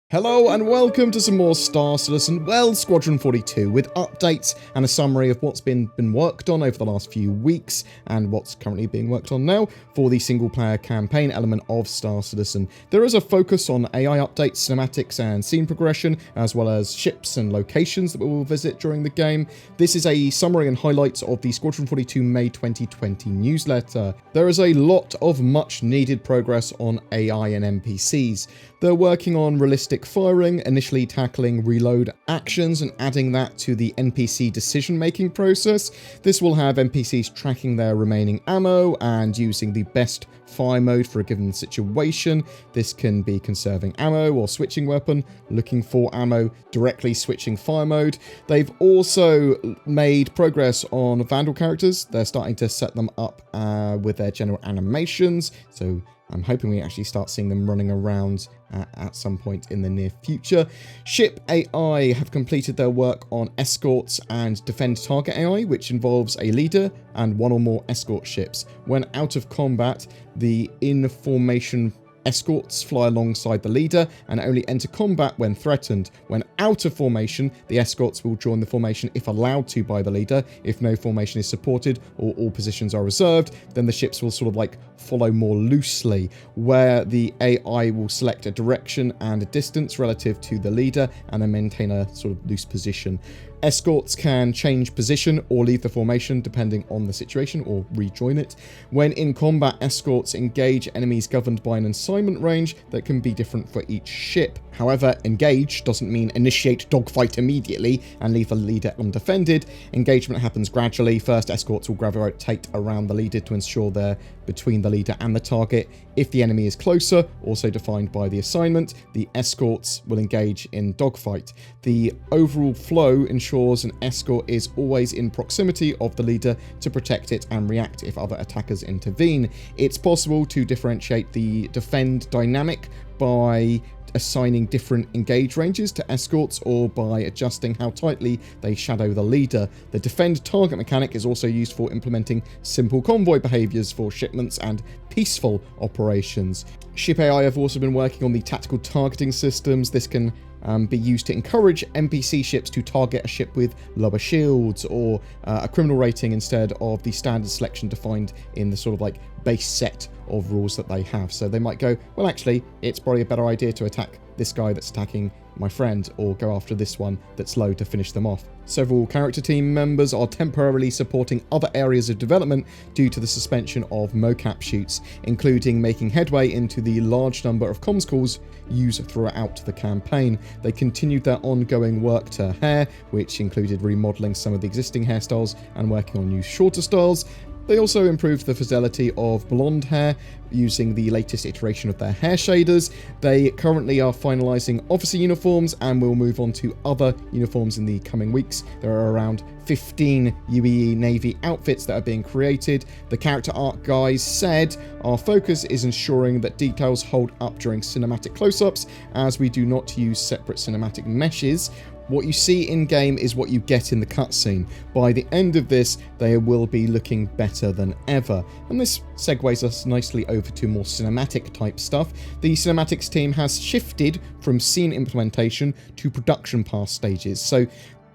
Hello and welcome to some more Star Citizen, Squadron 42 with updates and a summary of what's been worked on over the last few weeks and what's currently being worked on now for the single player campaign element of Star Citizen. There is a focus on AI updates, cinematics and scene progression, as well as ships and locations that we will visit during the game. This is a summary and highlights of the Squadron 42 May 2020 newsletter. There is a lot of much needed progress on AI and NPCs. They're working on realistic firing, initially tackling reload actions and adding that to the NPC decision-making process. This will have NPCs tracking their remaining ammo and using the best fire mode for a given situation. This can be conserving ammo or switching weapon, looking for ammo, directly switching fire mode. They've also made progress on Vandal characters. They're starting to set them up with their general animations, so I'm hoping we actually start seeing them running around at some point in the near future. Ship AI have completed their work on escorts and defend target AI, which involves a leader and one or more escort ships. When out of combat, the in-formation escorts fly alongside the leader and only enter combat when threatened. When out of formation, the escorts will join the formation if allowed to by the leader. If no formation is supported or all positions are reserved, then the ships will sort of like follow more loosely, where the AI will select a direction and a distance relative to the leader and then maintain a sort of loose position. Escorts can change position or leave the formation depending on the situation or rejoin it. When in combat, escorts engage enemies governed by an assignment range that can be different for each ship. However, engage doesn't mean initiate dogfight immediately and leave the leader undefended. Engagement happens gradually. First, escorts will gravitate around the leader to ensure they're between the leader and the target. If the enemy is closer, also defined by the assignment, the escorts will engage in dogfight. The overall flow ensures an escort is always in proximity of the leader to protect it and react if other attackers intervene. It's possible to differentiate the defend dynamic by assigning different engage ranges to escorts or by adjusting how tightly they shadow the leader. The defend target mechanic is also used for implementing simple convoy behaviors for shipments and peaceful operations. Ship AI have also been working on the tactical targeting systems. This can be used to encourage NPC ships to target a ship with lower shields or a criminal rating instead of the standard selection defined in the sort of like base set of rules that they have. So they might go, well, actually, it's probably a better idea to attack this guy that's attacking my friend, or go after this one that's low to finish them off. Several character team members are temporarily supporting other areas of development due to the suspension of mocap shoots, including making headway into the large number of comms calls used throughout the campaign. They continued their ongoing work to hair, which included remodeling some of the existing hairstyles and working on new shorter styles. They also improved the fidelity of blonde hair using the latest iteration of their hair shaders. They currently are finalizing officer uniforms and will move on to other uniforms in the coming weeks. There are around 15 UEE Navy outfits that are being created. The character art guys said, "Our focus is ensuring that details hold up during cinematic close-ups, as we do not use separate cinematic meshes. What you see in-game is what you get in the cutscene. By the end of this, they will be looking better than ever." And this segues us nicely over to more cinematic type stuff. The cinematics team has shifted from scene implementation to production pass stages. So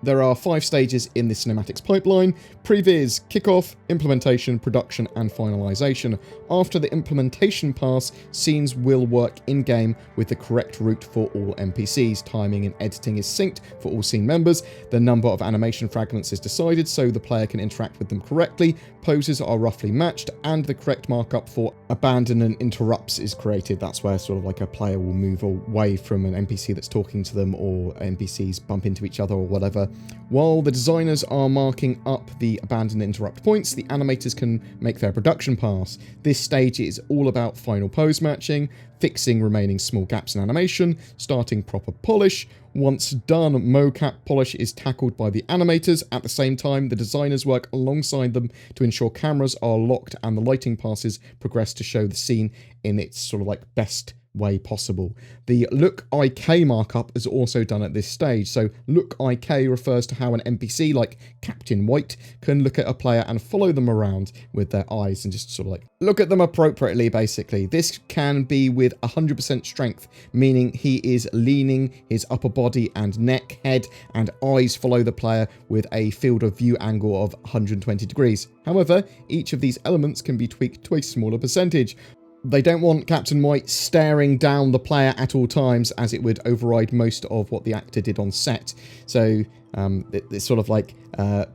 there are 5 stages in the cinematics pipeline: previs, kickoff, implementation, production, and finalization. After the implementation pass, scenes will work in-game with the correct route for all NPCs. Timing and editing is synced for all scene members. The number of animation fragments is decided so the player can interact with them correctly. Poses are roughly matched, and the correct markup for abandon and interrupts is created. That's where sort of like a player will move away from an NPC that's talking to them, or NPCs bump into each other or whatever. While the designers are marking up the abandon and interrupt points, the animators can make their production pass. This stage is all about final pose matching, fixing remaining small gaps in animation, starting proper polish. Once done, mocap polish is tackled by the animators. At the same time, the designers work alongside them to ensure cameras are locked and the lighting passes progress to show the scene in its sort of like best way possible. The look IK markup is also done at this stage. So look IK refers to how an NPC like Captain White can look at a player and follow them around with their eyes and just sort of like look at them appropriately, basically. This can be with with 100% strength, meaning he is leaning, his upper body and neck, head and eyes follow the player with a field of view angle of 120 degrees. However, each of these elements can be tweaked to a smaller percentage. They don't want Captain White staring down the player at all times, as it would override most of what the actor did on set. So it's sort of like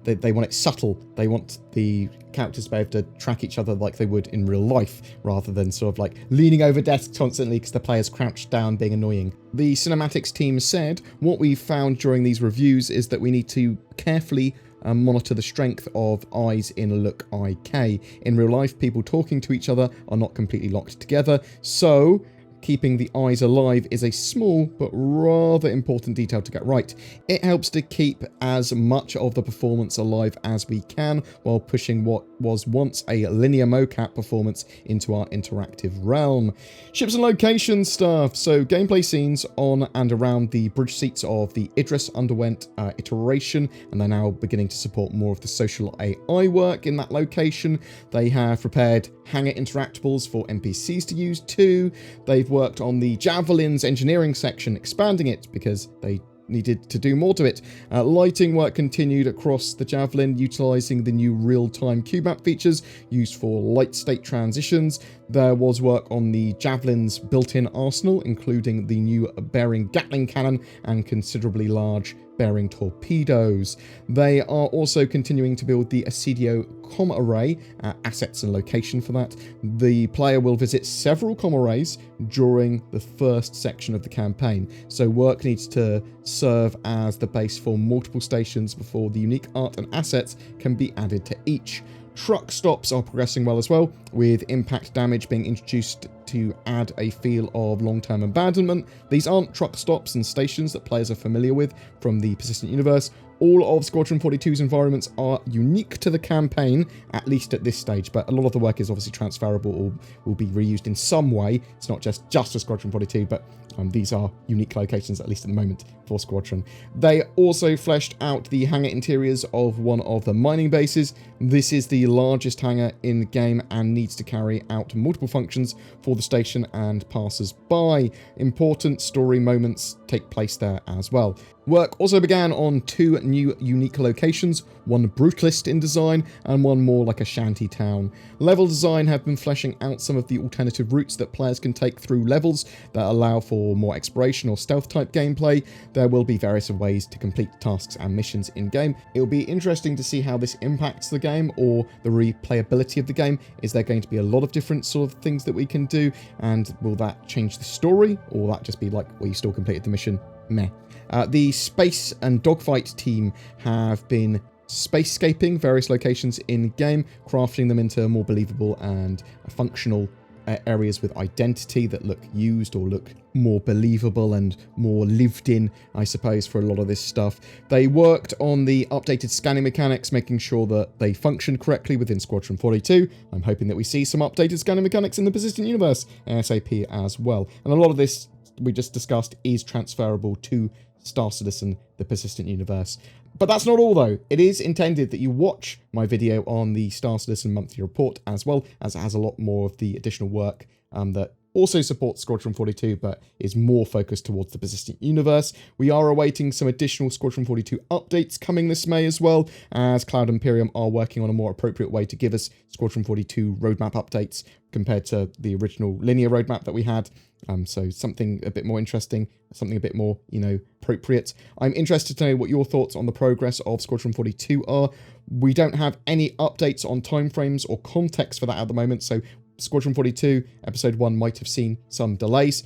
they want it subtle. They want the characters to be able to track each other like they would in real life, rather than sort of like leaning over desks constantly because the player's crouched down being annoying. The cinematics team said, what we found during these reviews is that we need to carefully monitor the strength of eyes in Look IK. In real life, people talking to each other are not completely locked together, so keeping the eyes alive is a small but rather important detail to get right. It helps to keep as much of the performance alive as we can while pushing what was once a linear mocap performance into our interactive realm. Ships and location stuff. So gameplay scenes on and around the bridge seats of the Idris underwent iteration, and they're now beginning to support more of the social AI work in that location. They have prepared Hangar Interactables for NPCs to use too. They've worked on the Javelin's engineering section, expanding it because they needed to do more to it. Lighting work continued across the Javelin, utilising the new real-time cube map features used for light state transitions. There was work on the Javelin's built-in arsenal, including the new bearing Gatling cannon and considerably large bearing torpedoes. They are also continuing to build the Assedio comm array, assets and location for that. The player will visit several comm arrays during the first section of the campaign, so work needs to serve as the base for multiple stations before the unique art and assets can be added to each. Truck stops are progressing well as well, with impact damage being introduced to add a feel of long-term abandonment. These aren't truck stops and stations that players are familiar with from the Persistent Universe. All of Squadron 42's environments are unique to the campaign, at least at this stage, but a lot of the work is obviously transferable or will be reused in some way. It's not just for Squadron 42, but these are unique locations, at least at the moment, for Squadron. They also fleshed out the hangar interiors of one of the mining bases. This is the largest hangar in the game and needs to carry out multiple functions for the station and passers-by. Important story moments take place there as well. Work also began on two new unique locations, one brutalist in design and one more like a shanty town. Level design have been fleshing out some of the alternative routes that players can take through levels that allow for more exploration or stealth type gameplay. There will be various ways to complete tasks and missions in game. It will be interesting to see how this impacts the game or the replayability of the game. Is there going to be a lot of different sort of things that we can do, and will that change the story, or will that just be like, well, you still completed the mission? Meh. The space and dogfight team have been spacescaping various locations in game, crafting them into more believable and functional areas with identity that look used or look more believable and more lived in, I suppose, for a lot of this stuff. They worked on the updated scanning mechanics, making sure that they function correctly within Squadron 42. I'm hoping that we see some updated scanning mechanics in the Persistent Universe ASAP as well. And a lot of this we just discussed is transferable to Star Citizen, the Persistent Universe. But that's not all, though. It is intended that you watch my video on the Star Citizen monthly report, as well as it has a lot more of the additional work that also supports Squadron 42, but is more focused towards the Persistent Universe. We are awaiting some additional Squadron 42 updates coming this May as well, as Cloud Imperium are working on a more appropriate way to give us Squadron 42 roadmap updates compared to the original linear roadmap that we had. So something a bit more interesting, something a bit more, appropriate. I'm interested to know what your thoughts on the progress of Squadron 42 are. We don't have any updates on timeframes or context for that at the moment, so Squadron 42 Episode 1 might have seen some delays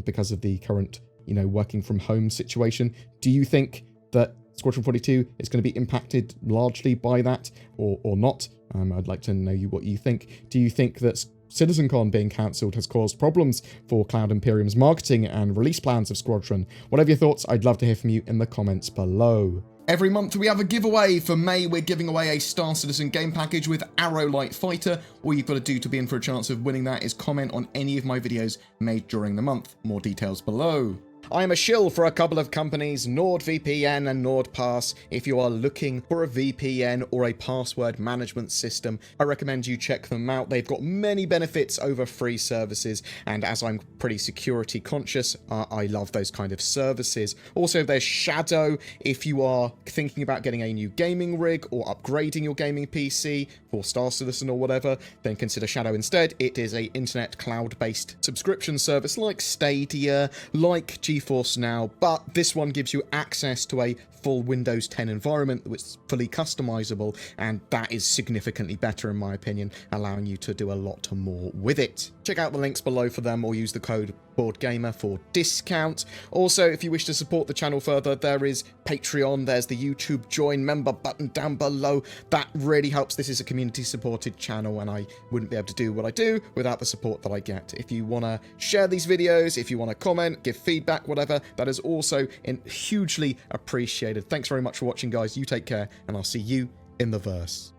because of the current, working from home situation. Do you think that Squadron 42 is going to be impacted largely by that or not? I'd like to know what you think. Do you think that CitizenCon being cancelled has caused problems for Cloud Imperium's marketing and release plans of Squadron? Whatever your thoughts, I'd love to hear from you in the comments below. Every month we have a giveaway. For May, we're giving away a Star Citizen game package with Arrow Light Fighter. All you've got to do to be in for a chance of winning that is comment on any of my videos made during the month. More details below. I am a shill for a couple of companies, NordVPN and NordPass. If you are looking for a VPN or a password management system, I recommend you check them out. They've got many benefits over free services, and as I'm pretty security conscious, I love those kind of services. Also, there's Shadow. If you are thinking about getting a new gaming rig or upgrading your gaming PC for Star Citizen or whatever, then consider Shadow instead. It is a internet cloud-based subscription service like Stadia, like GeForce Now, but this one gives you access to a full Windows 10 environment which is fully customizable, and that is significantly better in my opinion, allowing you to do a lot more with it. Check out the links below for them or use the code BoredGamer for discount. Also, if you wish to support the channel further, there is Patreon, there's the YouTube join member button down below. That really helps. This is a community supported channel and I wouldn't be able to do what I do without the support that I get. If you want to share these videos, if you want to comment, give feedback, whatever, that is also hugely appreciated. Thanks very much for watching, guys. You take care and I'll see you in the verse.